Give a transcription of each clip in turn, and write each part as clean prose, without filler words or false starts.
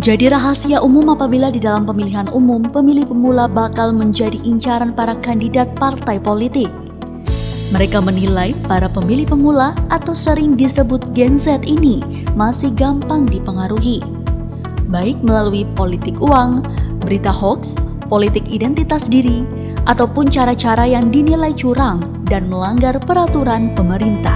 Menjadi rahasia umum apabila di dalam pemilihan umum, pemilih pemula bakal menjadi incaran para kandidat partai politik. Mereka menilai para pemilih pemula atau sering disebut Gen Z ini masih gampang dipengaruhi, baik melalui politik uang, berita hoaks, politik identitas diri, ataupun cara-cara yang dinilai curang dan melanggar peraturan pemerintah.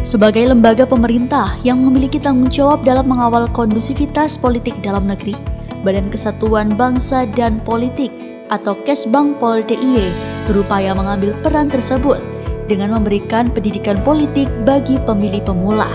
Sebagai lembaga pemerintah yang memiliki tanggung jawab dalam mengawal kondusivitas politik dalam negeri, Badan Kesatuan Bangsa dan Politik atau Kesbangpol DIY berupaya mengambil peran tersebut dengan memberikan pendidikan politik bagi pemilih pemula.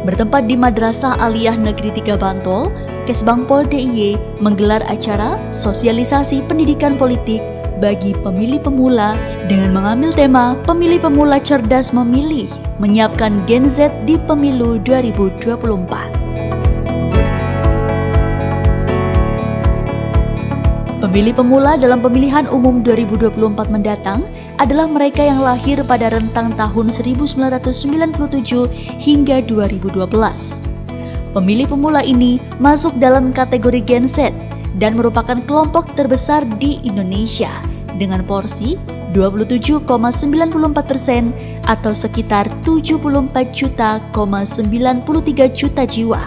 Bertempat di Madrasah Aliyah Negeri 3 Bantul, Kesbangpol DIY menggelar acara sosialisasi pendidikan politik bagi pemilih pemula dengan mengambil tema Pemilih Pemula Cerdas Memilih, menyiapkan Gen Z di Pemilu 2024. Pemilih pemula dalam pemilihan umum 2024 mendatang adalah mereka yang lahir pada rentang tahun 1997 hingga 2012. Pemilih pemula ini masuk dalam kategori Gen Z dan merupakan kelompok terbesar di Indonesia dengan porsi 27,94% atau sekitar 74,93 juta jiwa.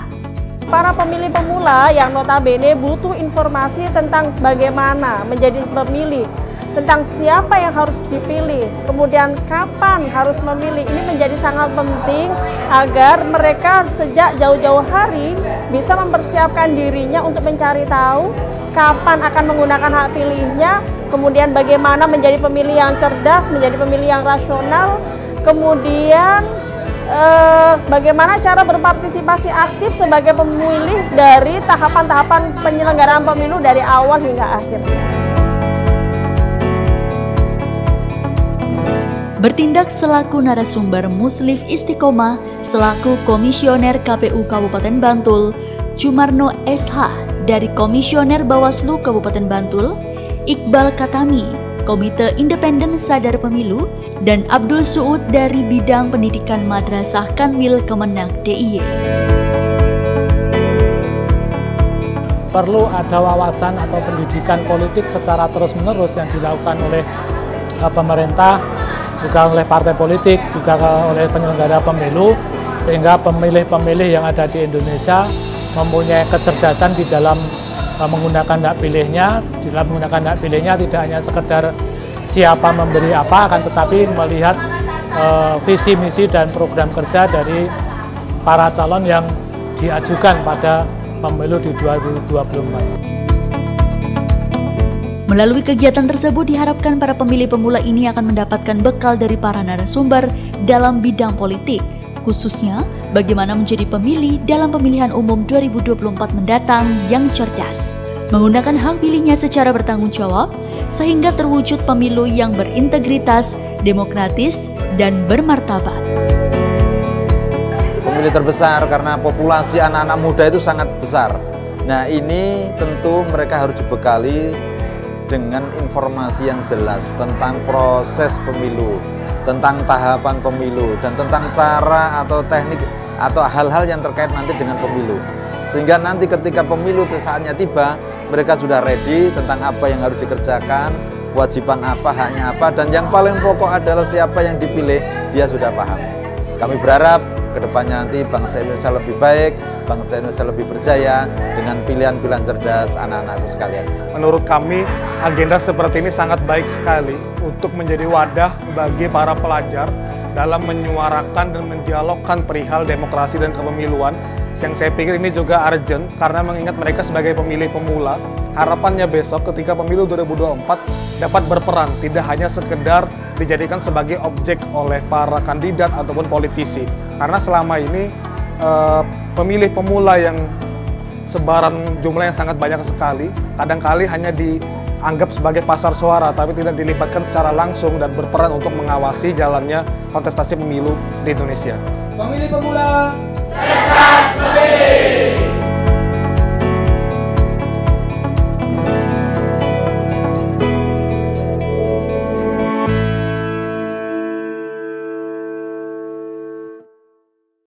Para pemilih pemula yang notabene butuh informasi tentang bagaimana menjadi pemilih, tentang siapa yang harus dipilih, kemudian kapan harus memilih. Ini menjadi sangat penting agar mereka sejak jauh-jauh hari bisa mempersiapkan dirinya untuk mencari tahu kapan akan menggunakan hak pilihnya, kemudian bagaimana menjadi pemilih yang cerdas, menjadi pemilih yang rasional, kemudian bagaimana cara berpartisipasi aktif sebagai pemilih dari tahapan-tahapan penyelenggaraan pemilu dari awal hingga akhir. Bertindak selaku narasumber Muslif Istiqomah selaku Komisioner KPU Kabupaten Bantul, Jumarno SH dari Komisioner Bawaslu Kabupaten Bantul, Iqbal Katami, Komite Independen Sadar Pemilu, dan Abdul Suud dari Bidang Pendidikan Madrasah Kanwil Kemenag DIY. Perlu ada wawasan atau pendidikan politik secara terus-menerus yang dilakukan oleh pemerintah, juga oleh partai politik, juga oleh penyelenggara pemilu, sehingga pemilih-pemilih yang ada di Indonesia mempunyai kecerdasan di dalam menggunakan hak pilihnya. Di dalam menggunakan hak pilihnya tidak hanya sekedar siapa memberi apa, akan tetapi melihat visi misi dan program kerja dari para calon yang diajukan pada pemilu di 2024. Melalui kegiatan tersebut diharapkan para pemilih pemula ini akan mendapatkan bekal dari para narasumber dalam bidang politik, khususnya bagaimana menjadi pemilih dalam pemilihan umum 2024 mendatang yang cerdas, menggunakan hak pilihnya secara bertanggung jawab, sehingga terwujud pemilu yang berintegritas, demokratis, dan bermartabat. Pemilih terbesar karena populasi anak-anak muda itu sangat besar. Nah, ini tentu mereka harus dibekali dengan informasi yang jelas tentang proses pemilu, tentang tahapan pemilu, dan tentang cara atau teknik atau hal-hal yang terkait nanti dengan pemilu. Sehingga nanti ketika pemilu saatnya tiba, mereka sudah ready tentang apa yang harus dikerjakan, kewajiban apa, haknya apa, dan yang paling pokok adalah siapa yang dipilih, dia sudah paham. Kami berharap kedepannya nanti bangsa Indonesia lebih baik, bangsa Indonesia lebih berjaya dengan pilihan-pilihan cerdas anak-anakku sekalian. Menurut kami, agenda seperti ini sangat baik sekali untuk menjadi wadah bagi para pelajar dalam menyuarakan dan mendialogkan perihal demokrasi dan kepemiluan. Yang saya pikir ini juga urgent karena mengingat mereka sebagai pemilih pemula, harapannya besok ketika pemilu 2024 dapat berperan, tidak hanya sekedar dijadikan sebagai objek oleh para kandidat ataupun politisi. Karena selama ini pemilih pemula yang sebaran jumlahnya sangat banyak sekali, kadangkali hanya dianggap sebagai pasar suara, tapi tidak dilibatkan secara langsung dan berperan untuk mengawasi jalannya kontestasi pemilu di Indonesia. Pemilih pemula, cerdas memilih!